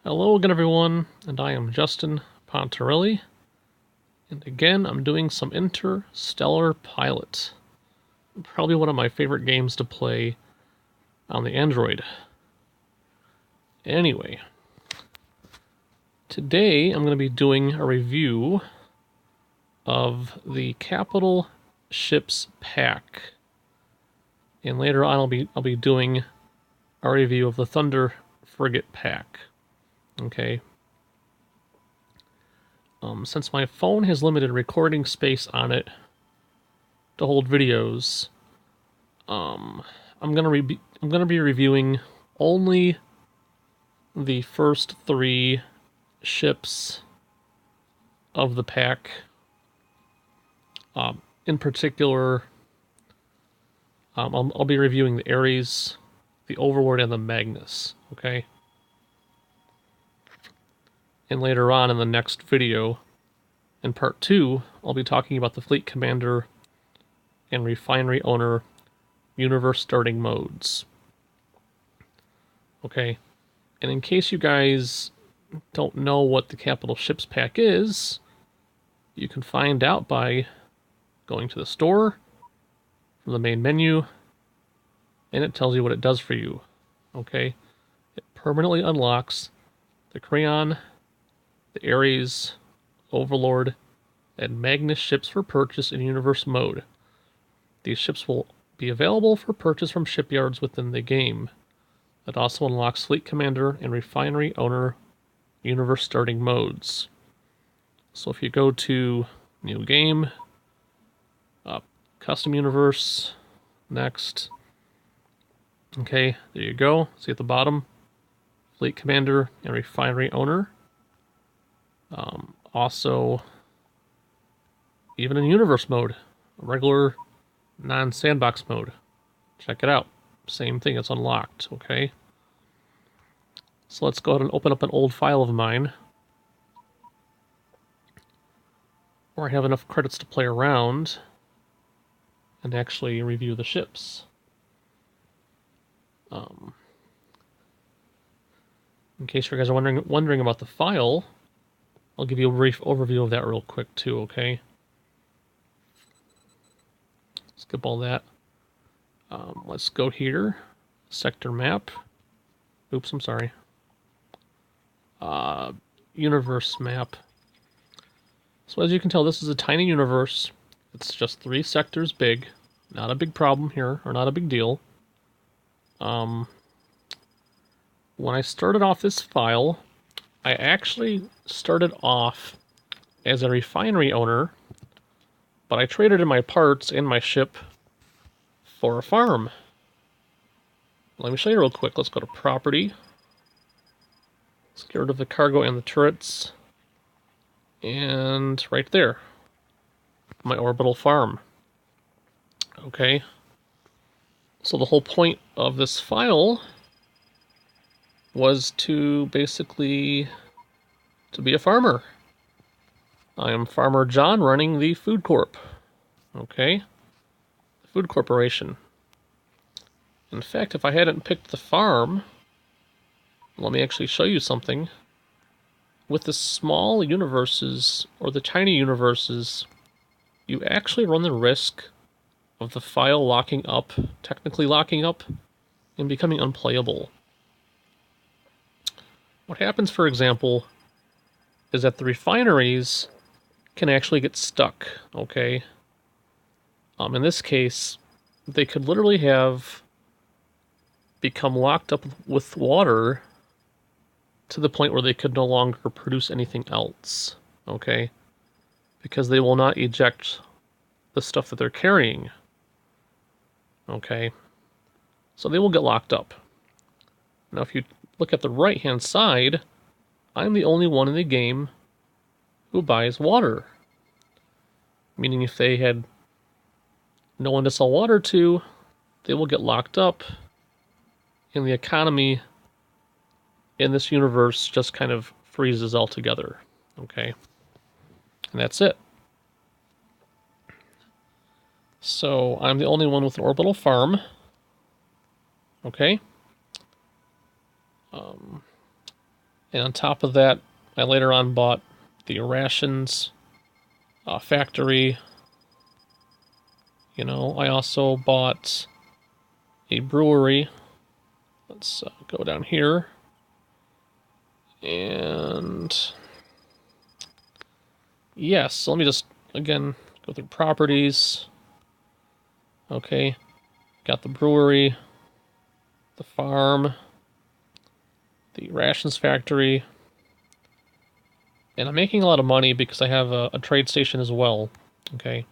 Hello again everyone, and I am Justin Pontarelli, and again I'm doing some Interstellar Pilot. Probably one of my favorite games to play on the Android. Anyway, today I'm going to be doing a review of the Capital Ships Pack, and later on I'll be doing a review of the Thunder Frigate Pack. Okay. Since my phone has limited recording space on it to hold videos, I'm gonna be reviewing only the first 3 ships of the pack. In particular, I'll be reviewing the Ares, the Overlord, and the Magnus. Okay. And later on in the next video, in part 2, I'll be talking about the Fleet Commander and Refinery Owner universe starting modes. Okay, and in case you guys don't know what the Capital Ships Pack is, you can find out by going to the store, from the main menu, and it tells you what it does for you. Okay, it permanently unlocks the Creon, the Ares, Overlord, and Magnus ships for purchase in universe mode. These ships will be available for purchase from shipyards within the game. It also unlocks Fleet Commander and Refinery Owner universe starting modes. So if you go to New Game, Custom Universe, Next. Okay, there you go. See at the bottom, Fleet Commander and Refinery Owner. Also, even in universe mode, regular non-sandbox mode. Check it out. Same thing, it's unlocked, okay? So let's go ahead and open up an old file of mine where I have enough credits to play around and actually review the ships. In case you guys are wondering about the file, I'll give you a brief overview of that real quick too, okay? Skip all that. Let's go here. Sector map. Oops, I'm sorry. Universe map. So as you can tell, this is a tiny universe. It's just 3 sectors big. Not a big problem here, or not a big deal. When I started off this file, I actually started off as a refinery owner, but I traded in my parts and my ship for a farm. Let me show you real quick. Let's go to property. Let's get rid of the cargo and the turrets. And right there, my orbital farm. Okay. So the whole point of this file was to basically to be a farmer. I am Farmer John running the Food Corp. Okay. The Food Corporation. In fact, if I hadn't picked the farm, let me actually show you something. With the small universes, or the tiny universes, you actually run the risk of the file locking up, technically locking up, and becoming unplayable. What happens, for example, is that the refineries can actually get stuck, okay? In this case, they could literally have become locked up with water to the point where they could no longer produce anything else, okay? Because they will not eject the stuff that they're carrying, okay? So they will get locked up. Now if you look at the right-hand side, I'm the only one in the game who buys water. Meaning if they had no one to sell water to, they will get locked up, and the economy in this universe just kind of freezes altogether, okay? And that's it. So I'm the only one with an orbital farm, okay? And on top of that, I later on bought the rations factory. You know, I also bought a brewery. Let's go down here. And yes, so let me just, again, go through properties. Okay, got the brewery, the farm, the rations factory. And I'm making a lot of money because I have a trade station as well, okay?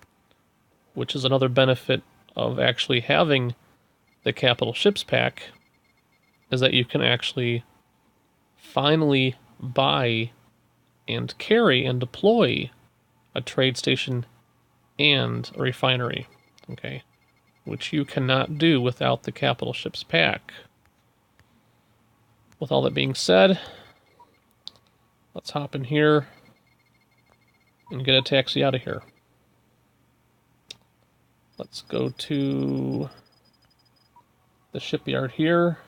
Which is another benefit of actually having the capital ships pack, is that you can actually finally buy and carry and deploy a trade station and a refinery, okay? Which you cannot do without the capital ships pack. With all that being said, let's hop in here and get a taxi out of here. Let's go to the shipyard here.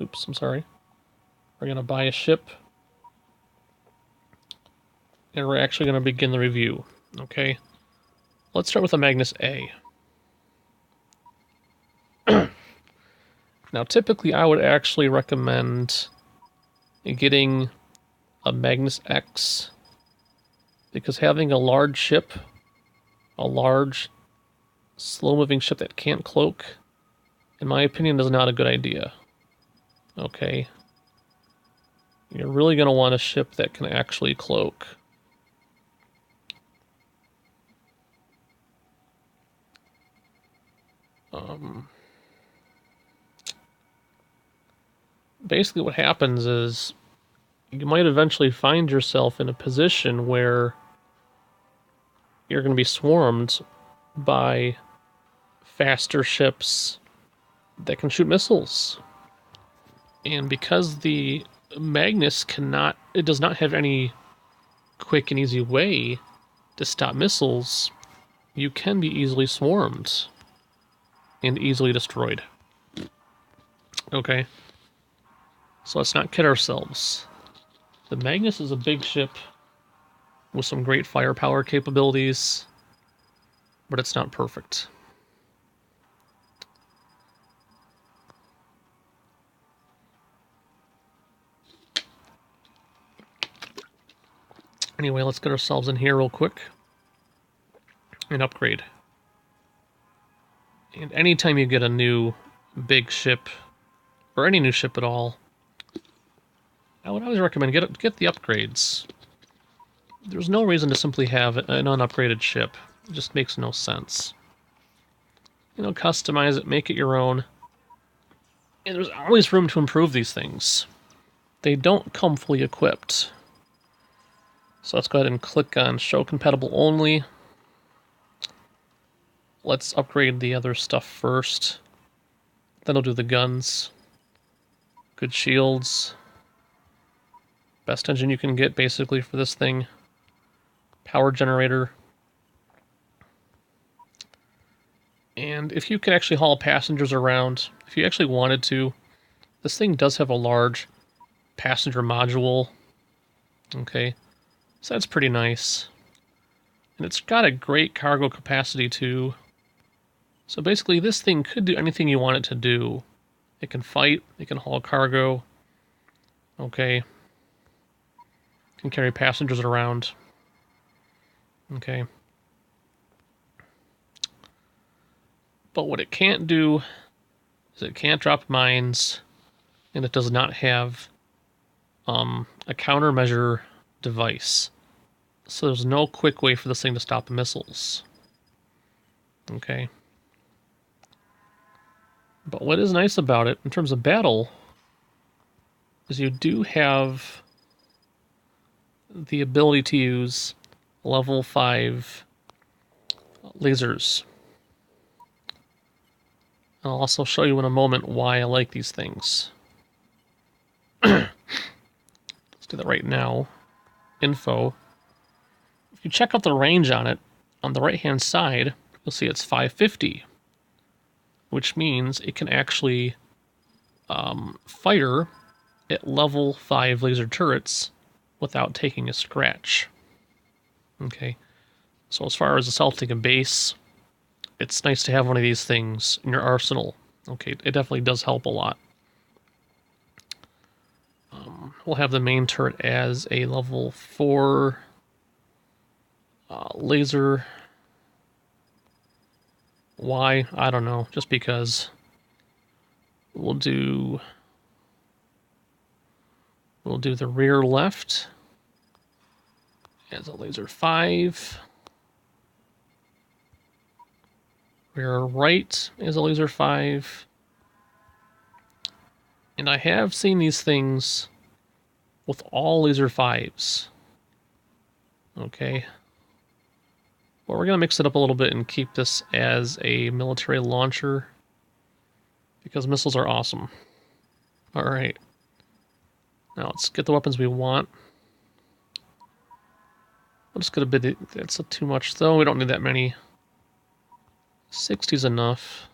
Oops, I'm sorry. We're going to buy a ship. And we're actually going to begin the review. Okay? Let's start with a Magnus A. Now, typically, I would actually recommend getting a Magnus X, because having a large ship, a large, slow-moving ship that can't cloak, in my opinion, is not a good idea. Okay? You're really going to want a ship that can actually cloak. Basically what happens is you might eventually find yourself in a position where you're going to be swarmed by faster ships that can shoot missiles. And because the Magnus it does not have any quick and easy way to stop missiles, you can be easily swarmed and easily destroyed. Okay? So let's not kid ourselves. The Magnus is a big ship with some great firepower capabilities, but it's not perfect. Anyway, let's get ourselves in here real quick and upgrade. And anytime you get a new big ship, or any new ship at all, I would always recommend get the upgrades. There's no reason to simply have an unupgraded ship. It just makes no sense. You know, customize it, make it your own. And there's always room to improve these things. They don't come fully equipped. So let's go ahead and click on Show Compatible Only. Let's upgrade the other stuff first. Then I'll do the guns. Good shields. Best engine you can get, basically, for this thing. Power generator. And if you could actually haul passengers around, if you actually wanted to, this thing does have a large passenger module. Okay, so that's pretty nice. And it's got a great cargo capacity too. So basically this thing could do anything you want it to do. It can fight, it can haul cargo. Okay. It can carry passengers around. Okay. But what it can't do is it can't drop mines, and it does not have a countermeasure device. So there's no quick way for this thing to stop missiles. Okay. But what is nice about it, in terms of battle, is you do have the ability to use level 5 lasers. I'll also show you in a moment why I like these things. Let's do that right now. Info. If you check out the range on it, on the right-hand side, you'll see it's 550, which means it can actually fire at level 5 laser turrets without taking a scratch. Okay, so as far as assaulting a base, it's nice to have one of these things in your arsenal. Okay, it definitely does help a lot. We'll have the main turret as a level 4 laser. Why? I don't know. Just because. We'll do the rear left as a laser 5. Rear right is a laser 5. And I have seen these things with all laser 5s. Okay. Well, we're going to mix it up a little bit and keep this as a military launcher, because missiles are awesome. Alright. Now let's get the weapons we want. I'll just get a bit... That's too much, though. We don't need that many. 60's enough.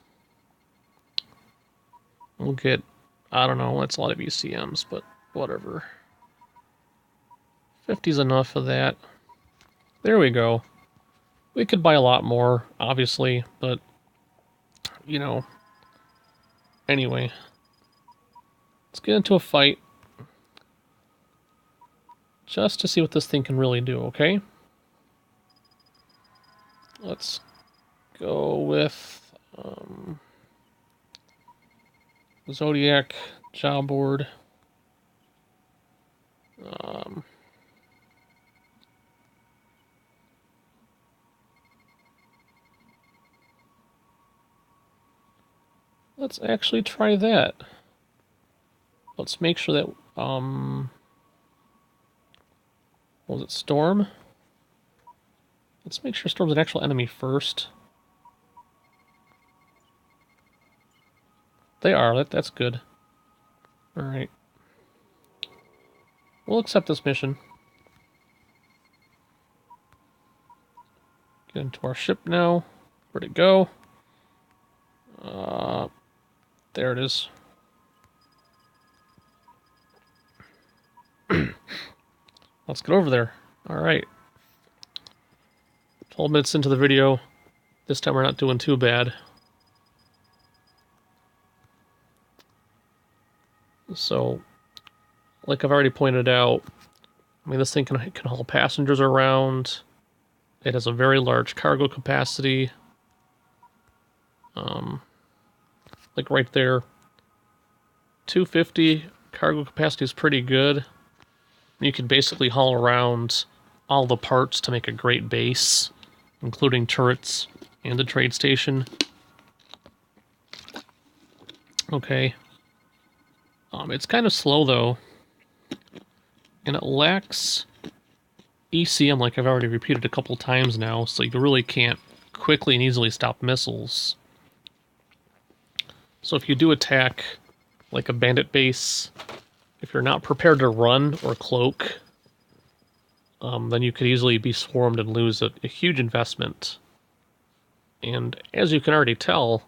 We'll get... I don't know, that's a lot of ECMs, but whatever. 50's enough of that. There we go. We could buy a lot more, obviously, but... You know... Anyway. Let's get into a fight. Just to see what this thing can really do, okay? Let's go with... Zodiac job board. Let's actually try that. Let's make sure that, what was it, Storm? Let's make sure Storm's an actual enemy first. They are, that's good. Alright. We'll accept this mission. Get into our ship now. Where'd it go? There it is. Let's get over there. Alright. 12 minutes into the video. This time we're not doing too bad. So, like I've already pointed out, I mean, this thing can haul passengers around. It has a very large cargo capacity. Like right there, 250 cargo capacity is pretty good. You can basically haul around all the parts to make a great base, including turrets and the trade station. Okay. It's kind of slow though, and it lacks ECM, like I've already repeated a couple times now, so you really can't quickly and easily stop missiles. So if you do attack, like a bandit base, if you're not prepared to run or cloak, then you could easily be swarmed and lose a huge investment. And as you can already tell,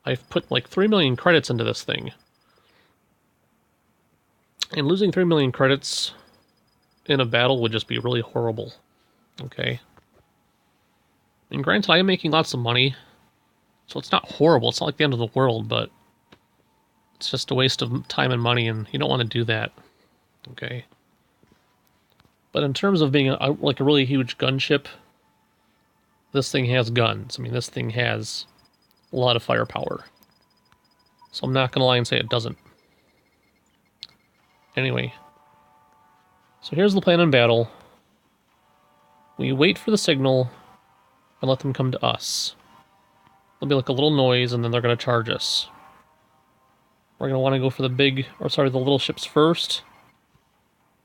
I've put like 3 million credits into this thing. And losing 3 million credits in a battle would just be really horrible. Okay? And granted, I am making lots of money, so it's not horrible. It's not like the end of the world, but it's just a waste of time and money, and you don't want to do that. Okay? But in terms of being like a really huge gunship, this thing has guns. I mean, this thing has a lot of firepower. So I'm not going to lie and say it doesn't. Anyway. So here's the plan in battle. We wait for the signal and let them come to us. There'll be like a little noise, and then they're going to charge us. We're going to want to go for the little ships first,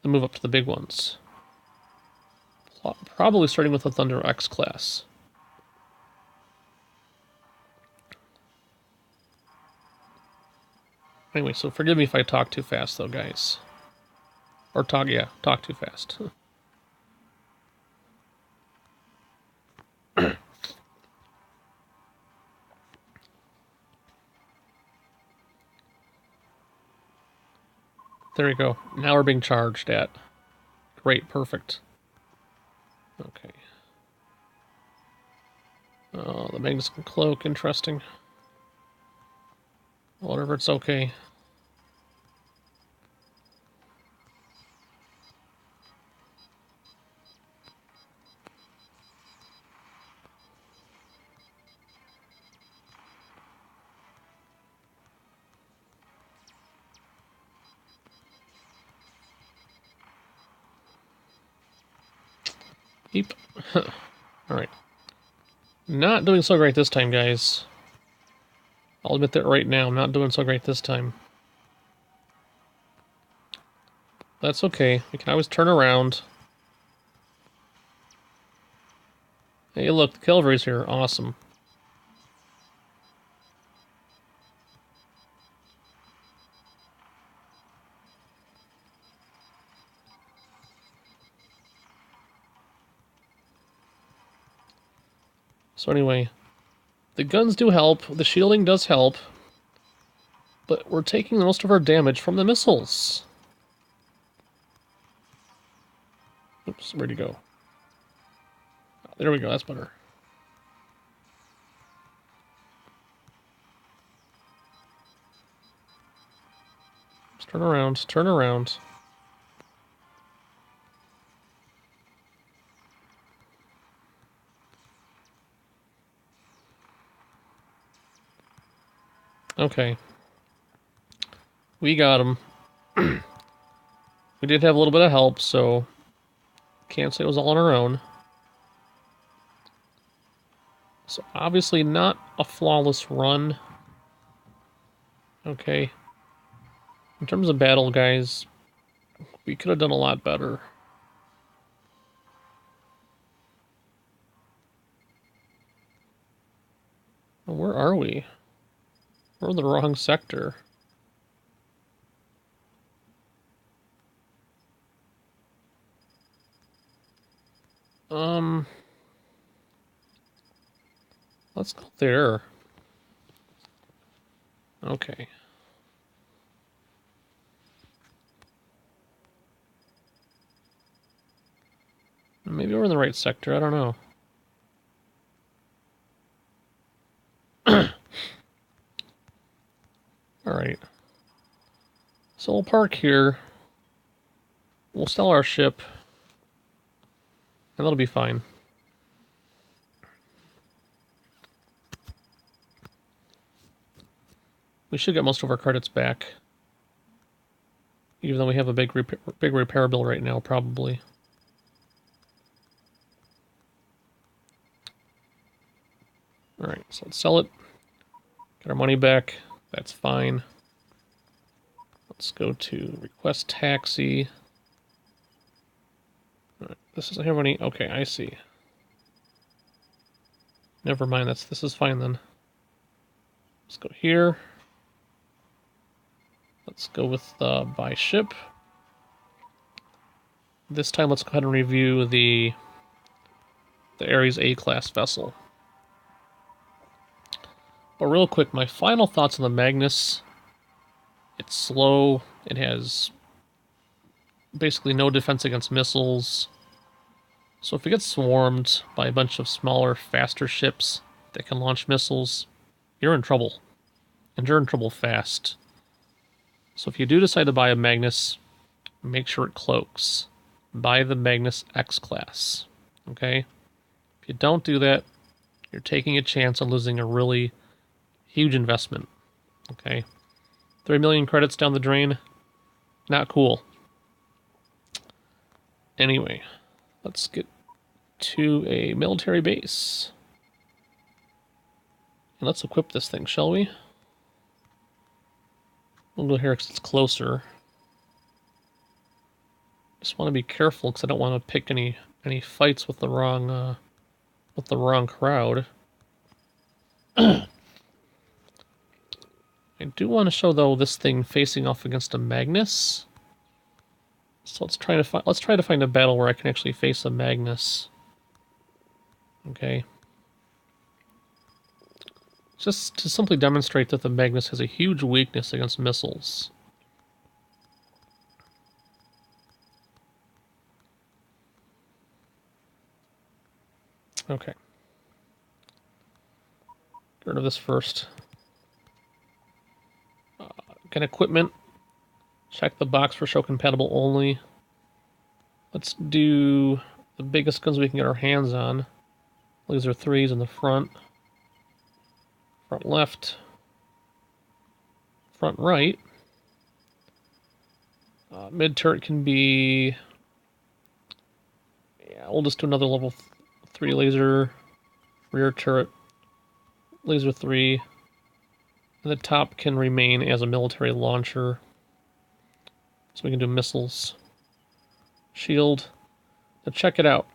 then move up to the big ones. Probably starting with the Thunder-X class. Anyway, so forgive me if I talk too fast, though, guys. Or talk too fast. There we go. Now we're being charged at. Great, perfect. Okay. Oh, the Magnus Cloak, interesting. Whatever, it's okay. Eep. Alright. Not doing so great this time, guys. I'll admit that right now, I'm not doing so great this time. That's okay. We can always turn around. Hey, look, the cavalry's here. Awesome. So anyway, the guns do help, the shielding does help, but we're taking most of our damage from the missiles. Oops, where'd he go? Oh, there we go, that's better. Let's turn around, turn around. Okay. We got him. We did have a little bit of help, so can't say it was all on our own. So obviously not a flawless run. Okay. In terms of battle, guys, we could have done a lot better. Where are we? We're in the wrong sector. Let's go there. Okay. Maybe we're in the right sector, I don't know. Alright. So we'll park here. We'll sell our ship. And that'll be fine. We should get most of our credits back. Even though we have a big repair bill right now, probably. Alright, so let's sell it. Get our money back. That's fine. Let's go to request taxi. Alright, this doesn't have any... Okay, I see. Never mind, this is fine then. Let's go here. Let's go with buy ship. This time let's go ahead and review the Ares A-class vessel. But real quick, my final thoughts on the Magnus. It's slow, it has basically no defense against missiles. So if it gets swarmed by a bunch of smaller, faster ships that can launch missiles, you're in trouble. And you're in trouble fast. So if you do decide to buy a Magnus, make sure it cloaks. Buy the Magnus X class. Okay? If you don't do that, you're taking a chance on losing a really huge investment. Okay? 3 million credits down the drain. Not cool. Anyway, let's get to a military base. And let's equip this thing, shall we? We'll go here because it's closer. Just want to be careful because I don't want to pick any fights with the wrong crowd. I do want to show though this thing facing off against a Magnus. So let's try to find a battle where I can actually face a Magnus. Okay. Just to simply demonstrate that the Magnus has a huge weakness against missiles. Okay. Get rid of this first. Get equipment. Check the box for show compatible only. Let's do the biggest guns we can get our hands on. Laser 3s in the front. Front left. Front right. Mid turret can be... Yeah, we'll just do another level 3 laser. Rear turret. Laser 3. And the top can remain as a military launcher. So we can do missiles. Shield. Now check it out.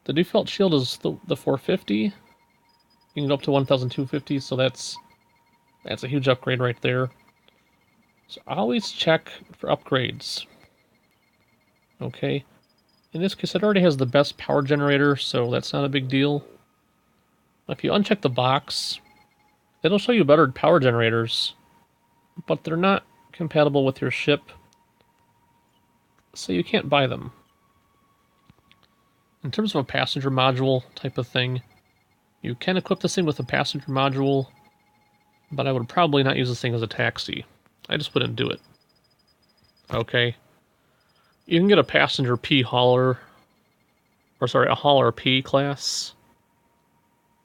The default shield is the 450. You can go up to 1,250, so that's a huge upgrade right there. So I always check for upgrades. Okay. In this case, it already has the best power generator, so that's not a big deal. If you uncheck the box, it'll show you better power generators, but they're not compatible with your ship, so you can't buy them. In terms of a passenger module type of thing, you can equip this thing with a passenger module, but I would probably not use this thing as a taxi. I just wouldn't do it. Okay. You can get a passenger P hauler, or sorry, a hauler P class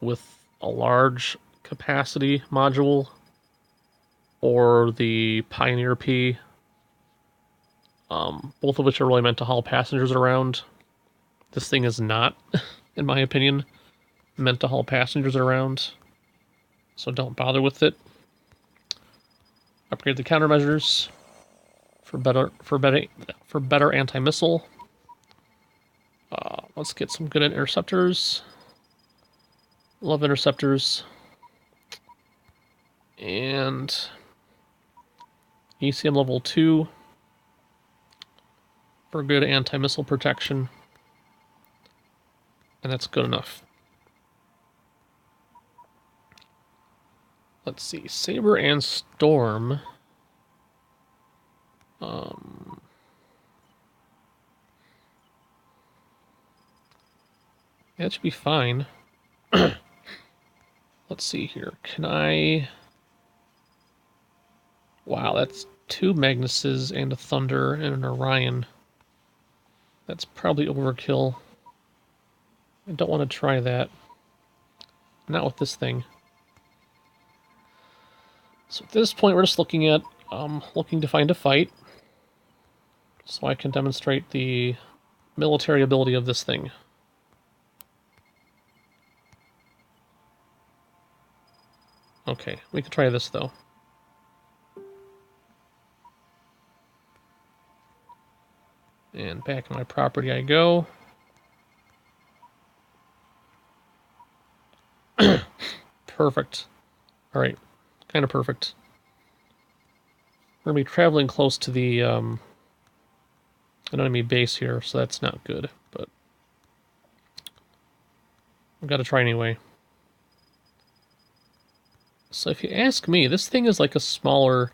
with a large capacity module, or the Pioneer P, both of which are really meant to haul passengers around. This thing is not, in my opinion, meant to haul passengers around, so don't bother with it. Upgrade the countermeasures for better anti-missile. Let's get some good interceptors. Love interceptors. And ECM level 2 for good anti-missile protection. And that's good enough. Let's see, Saber and Storm. That should be fine. Let's see here. Can I... Wow, that's 2 Magnuses and a Thunder and an Orion. That's probably overkill. I don't want to try that. Not with this thing. So at this point, we're just looking at looking to find a fight, so I can demonstrate the military ability of this thing. Okay, we can try this though. And back in my property I go. Perfect. Alright, kind of perfect. We're going to be traveling close to the an enemy base here, so that's not good, but I've got to try anyway. So if you ask me, this thing is like a smaller,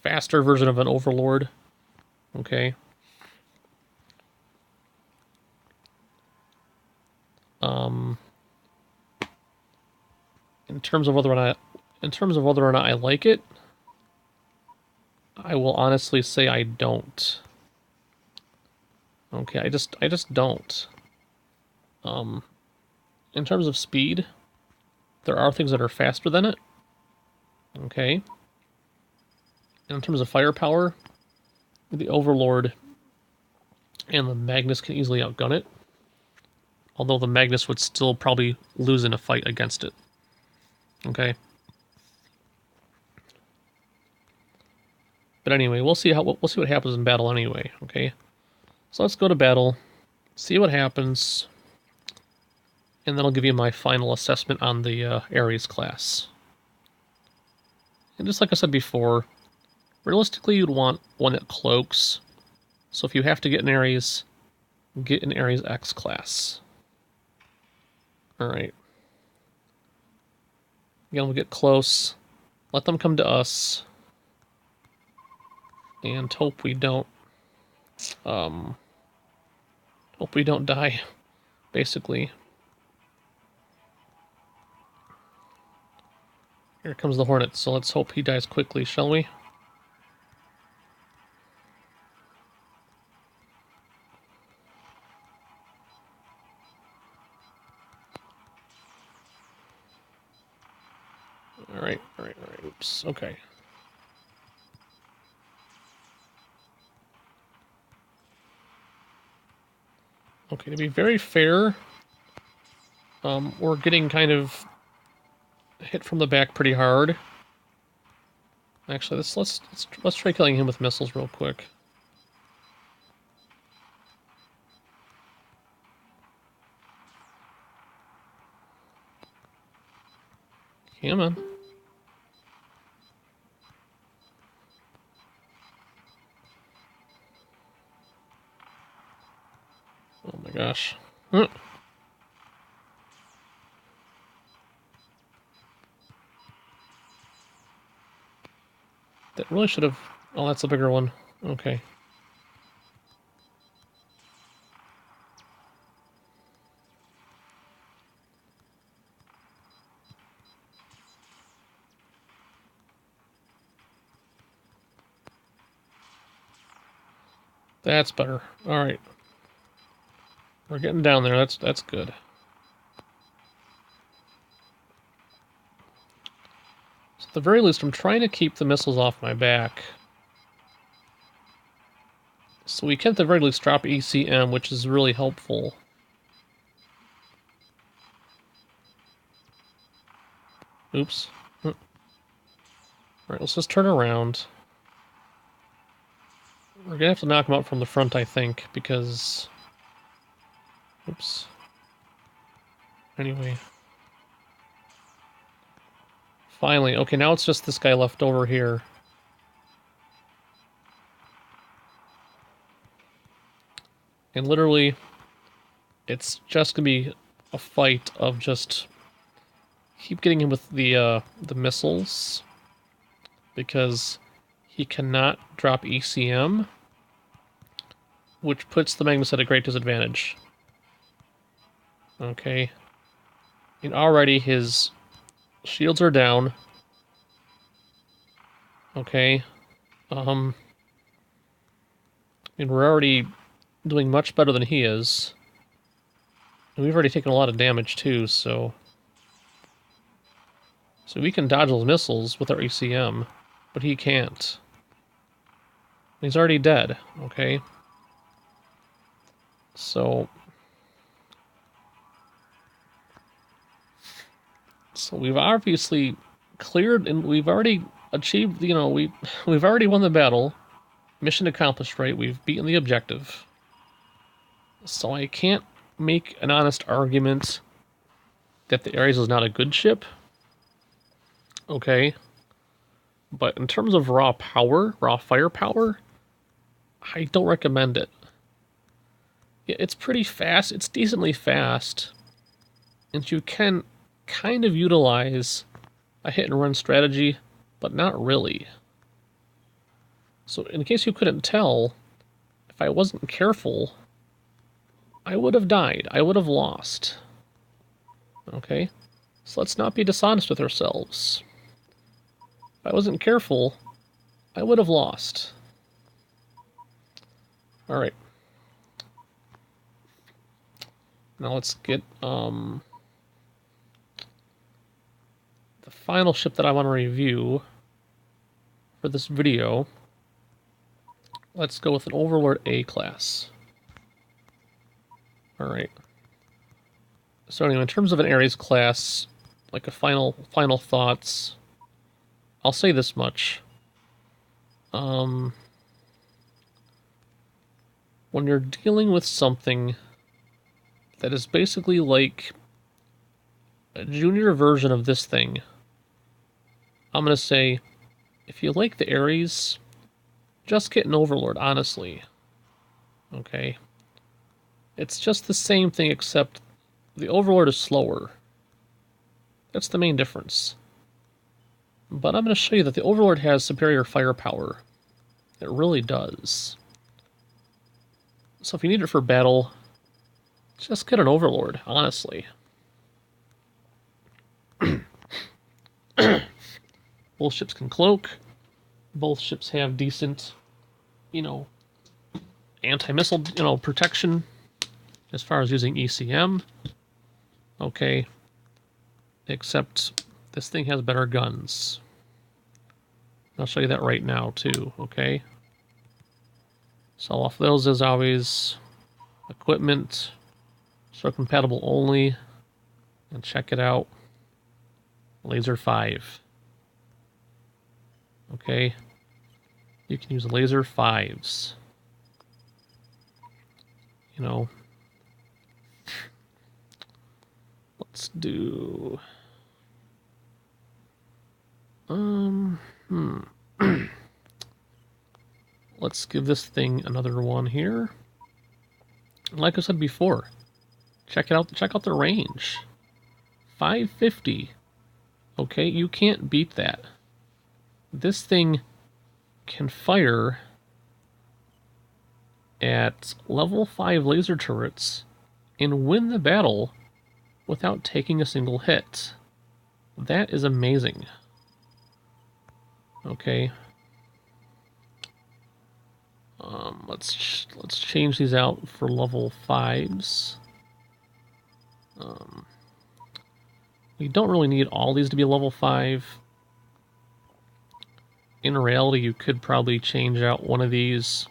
faster version of an Overlord. Okay. In terms of whether or not I like it, I will honestly say I don't. Okay, I just don't. In terms of speed, there are things that are faster than it. Okay. And in terms of firepower, the Overlord and the Magnus can easily outgun it. Although the Magnus would still probably lose in a fight against it. Okay. But anyway, we'll see what happens in battle anyway, okay? So let's go to battle, see what happens, and then I'll give you my final assessment on the Ares class. And just like I said before, realistically you'd want one that cloaks. So if you have to get an Ares X class. Alright. Again, we'll get close, let them come to us, and hope we don't die, basically. Here comes the Hornet, so let's hope he dies quickly, shall we? Alright. Oops, okay. Okay, to be very fair, we're getting kind of hit from the back pretty hard. Actually, let's try killing him with missiles real quick. Come on. Oh my gosh. That really should have... Oh, that's a bigger one. Okay. That's better. Alright. We're getting down there. That's good. So at the very least, I'm trying to keep the missiles off my back. So we can at the very least drop ECM, which is really helpful. Oops. Alright, let's just turn around. We're gonna have to knock him out from the front, I think, because... Oops. Anyway. Finally. Okay, now it's just this guy left over here. And literally, it's just gonna be a fight of just... Keep getting him with the missiles. Because he cannot drop ECM. Which puts the Magnus at a great disadvantage. Okay. And already his shields are down. Okay. And we're already doing much better than he is. And we've already taken a lot of damage too, so... So we can dodge those missiles with our ECM, but he can't. He's already dead, okay? So we've obviously cleared, and we've already achieved, you know, we've already won the battle. Mission accomplished, right? We've beaten the objective. So I can't make an honest argument that the Ares is not a good ship. Okay. But in terms of raw power, raw firepower, I don't recommend it. Yeah, it's pretty fast. It's decently fast. And you can kind of utilize a hit-and-run strategy, but not really. So in case you couldn't tell, if I wasn't careful, I would have died. I would have lost. Okay? So let's not be dishonest with ourselves. If I wasn't careful, I would have lost. Alright. Now let's get, the final ship that I want to review for this video. Let's go with an Overlord A class. Alright. So anyway, in terms of an Ares class, like a final thoughts, I'll say this much. When you're dealing with something that is basically like a junior version of this thing, I'm going to say, if you like the Ares, just get an Overlord, honestly. Okay? It's just the same thing, except the Overlord is slower. That's the main difference. But I'm going to show you that the Overlord has superior firepower. It really does. So if you need it for battle, just get an Overlord, honestly. Both ships can cloak. Both ships have decent, you know, anti-missile, protection as far as using ECM. Okay. Except this thing has better guns. I'll show you that right now, too, okay? So off those as always. Equipment. So compatible only. And check it out. Laser 5. Okay. You can use laser 5s. You know. Let's do... Let's give this thing another one here. Like I said before, check it out. Check out the range. 550. Okay, you can't beat that. This thing can fire at level 5 laser turrets and win the battle without taking a single hit. That is amazing. Okay. Let's change these out for level 5s. We don't really need all these to be level 5. In reality, you could probably change out one of these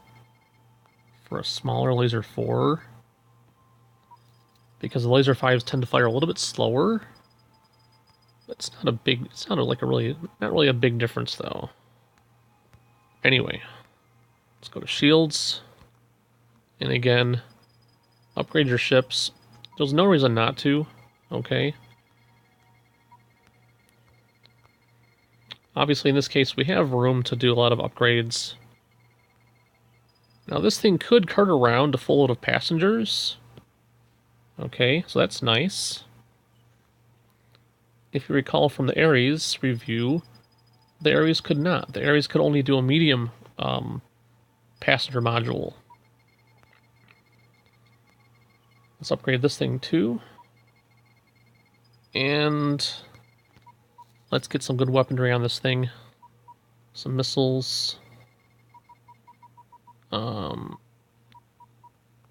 for a smaller laser 4. Because the laser 5s tend to fire a little bit slower. It's not a big, it's not really a big difference though. Anyway, let's go to shields. And again, upgrade your ships. There's no reason not to, okay? Obviously in this case we have room to do a lot of upgrades. Now this thing could cart around a full load of passengers. Okay, so that's nice. If you recall from the Ares review, the Ares could not. The Ares could only do a medium passenger module. Let's upgrade this thing too. And let's get some good weaponry on this thing. Some missiles.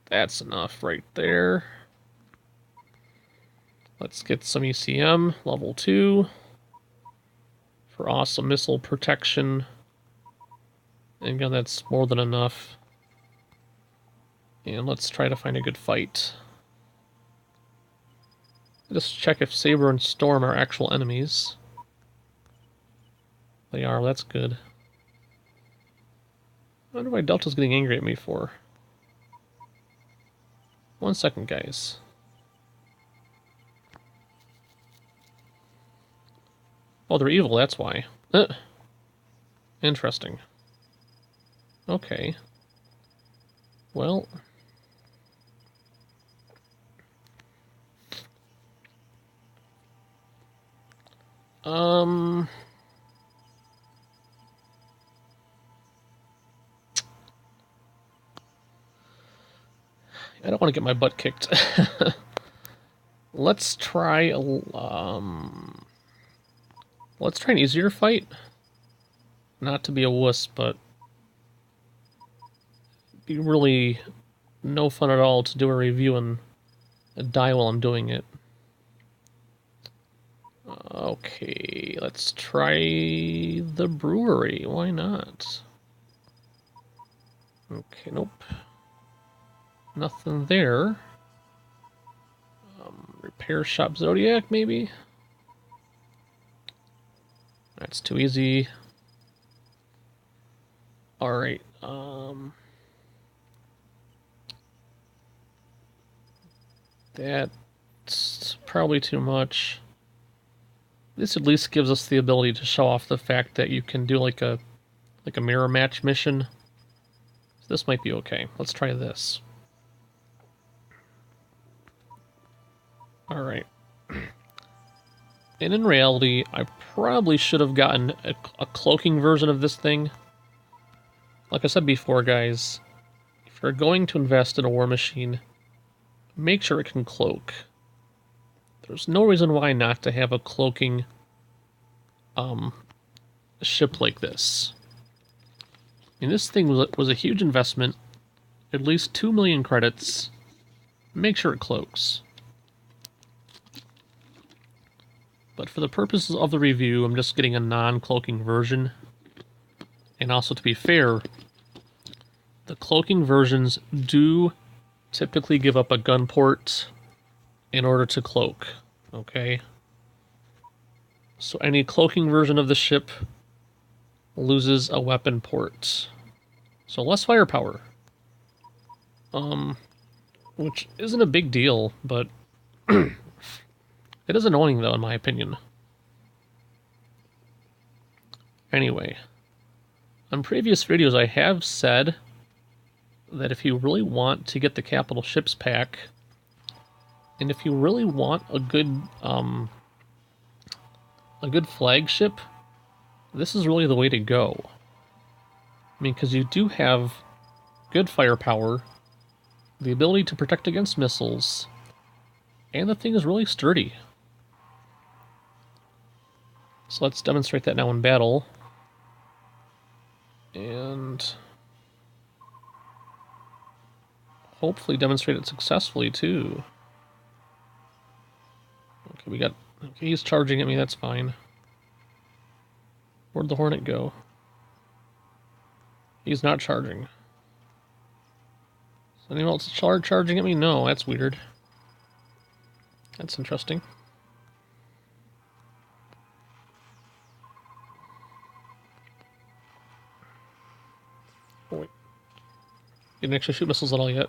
That's enough right there. Let's get some ECM, level 2, for awesome missile protection. And again, that's more than enough. And let's try to find a good fight. Just check if Saber and Storm are actual enemies. They are, that's good. I wonder why Delta's getting angry at me for. 1 second, guys. Oh, they're evil, that's why. Interesting. Okay. Well... I don't want to get my butt kicked. Let's try let's try an easier fight. Not to be a wuss, but it'd be really no fun at all to do a review and die while I'm doing it. Okay, let's try the brewery. Why not? Okay, nope. Nothing there. Repair shop Zodiac, maybe? That's too easy. Alright, that's probably too much. This at least gives us the ability to show off the fact that you can do like a mirror match mission. So this might be okay. Let's try this. Alright. And in reality, I probably should have gotten a cloaking version of this thing. Like I said before, guys, if you're going to invest in a war machine, make sure it can cloak. There's no reason why not to have a cloaking a ship like this. And this thing was a huge investment, at least 2 million credits. Make sure it cloaks. But for the purposes of the review, I'm just getting a non-cloaking version. And also, to be fair, the cloaking versions do typically give up a gun port in order to cloak, okay? So any cloaking version of the ship loses a weapon port. So less firepower. Which isn't a big deal, but it is annoying though, in my opinion. Anyway, on previous videos I have said that if you really want to get the Capital Ships pack, and if you really want a good flagship, this is really the way to go. I mean, because you do have good firepower, the ability to protect against missiles, and the thing is really sturdy. So let's demonstrate that now in battle. And hopefully demonstrate it successfully, too. Okay, okay, he's charging at me, that's fine. Where'd the Hornet go? He's not charging. Is anyone else charging at me? No, that's weird. That's interesting. Oh, wait. Didn't actually shoot missiles at all yet.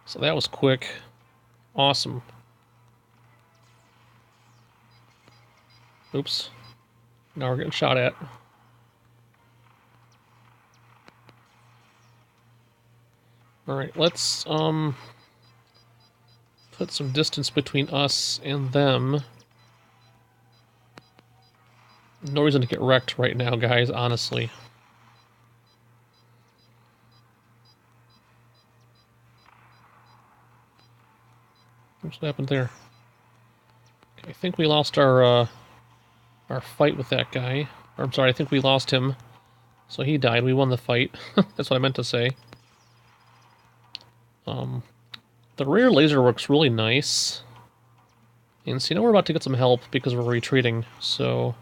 So that was quick. Awesome. Oops. Now we're getting shot at. Alright, let's put some distance between us and them. No reason to get wrecked right now, guys, honestly. What happened there? Okay, I think we lost our fight with that guy. Or, I'm sorry, I think we lost him. So he died. We won the fight. That's what I meant to say. The rear laser works really nice. And so, you know, we're about to get some help because we're retreating, so...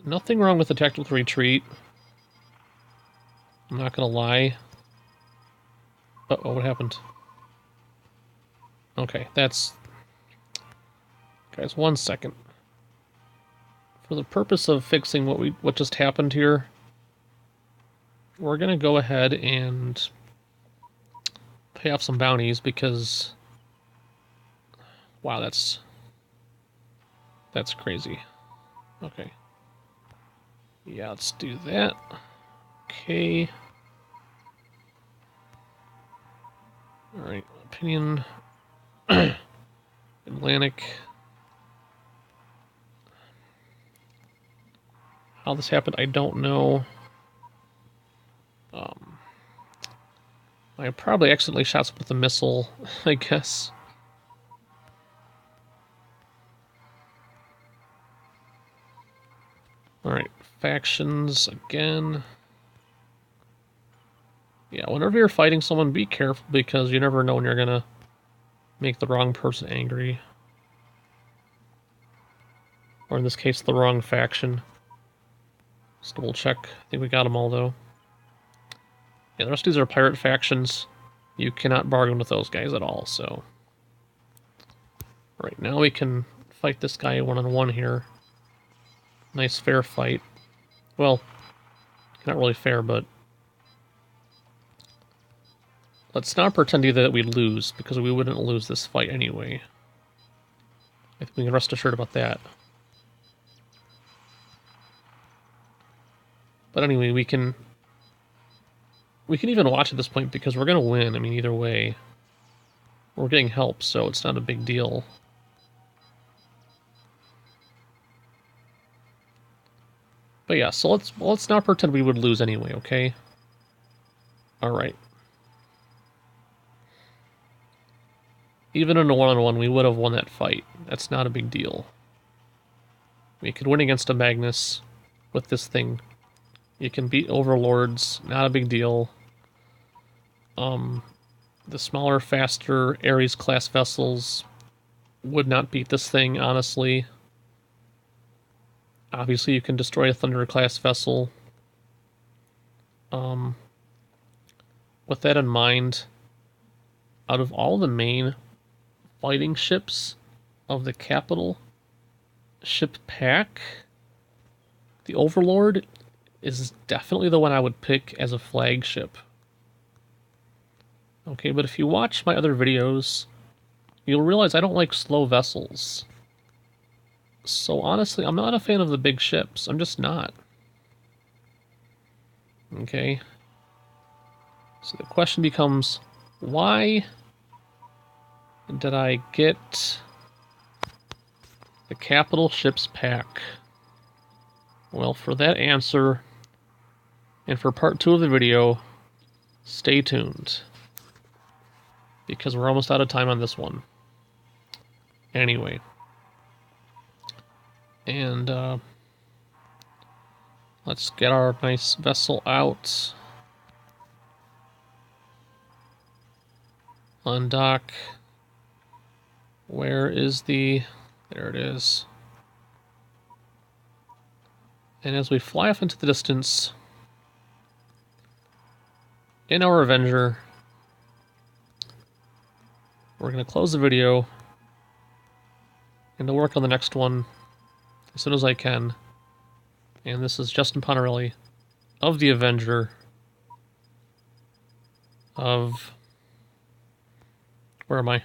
Nothing wrong with the tactical retreat. I'm not gonna lie. Uh-oh, what happened? Okay, that's... Guys, 1 second. For the purpose of fixing what just happened here, we're gonna go ahead and pay off some bounties because... Wow, that's crazy. Okay. Yeah, let's do that. Okay. Alright, opinion... Atlantic. How this happened, I don't know. I probably accidentally shot someone with a missile, I guess. Alright, factions again. Yeah, whenever you're fighting someone, be careful because you never know when you're gonna make the wrong person angry. Or in this case, the wrong faction. Just double check. I think we got them all, though. Yeah, the rest of these are pirate factions. You cannot bargain with those guys at all, so... Right, now we can fight this guy one-on-one here. Nice, fair fight. Well, not really fair, but... Let's not pretend either that we'd lose, because we wouldn't lose this fight anyway. I think we can rest assured about that. But anyway, we can even watch at this point because we're going to win. I mean, either way. We're getting help, so it's not a big deal. But yeah, so let's not pretend we would lose anyway, okay? Alright. Even in a one-on-one, we would have won that fight. That's not a big deal. We could win against a Magnus with this thing. You can beat Overlords, not a big deal. The smaller, faster Ares-class vessels would not beat this thing, honestly. Obviously, you can destroy a Thunder-class vessel. With that in mind, out of all the main fighting ships of the capital ship pack, the Overlord is definitely the one I would pick as a flagship. Okay, but if you watch my other videos, you'll realize I don't like slow vessels. So honestly, I'm not a fan of the big ships. I'm just not. Okay. So the question becomes, why did I get the capital ships pack? Well, for that answer, and for part 2 of the video, stay tuned. Because we're almost out of time on this one. Anyway. And, let's get our nice vessel out. Undock. Where is the... There it is. And as we fly off into the distance, in our Avenger, we're going to close the video and to work on the next one as soon as I can. And this is Justin Ponarelli of the Avenger of... Where am I?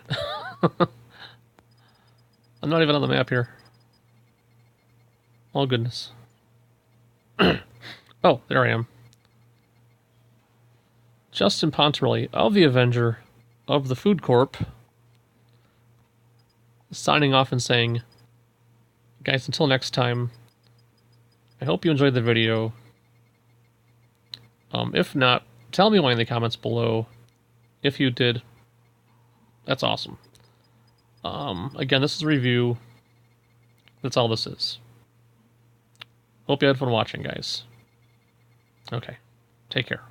I'm not even on the map here. Oh, goodness. Oh, there I am. Justin Pontarelli of the Avenger of the Food Corp, signing off and saying, guys, until next time, I hope you enjoyed the video. If not, tell me why in the comments below. If you did, that's awesome. Again, this is a review. That's all this is. Hope you had fun watching, guys. Okay, take care.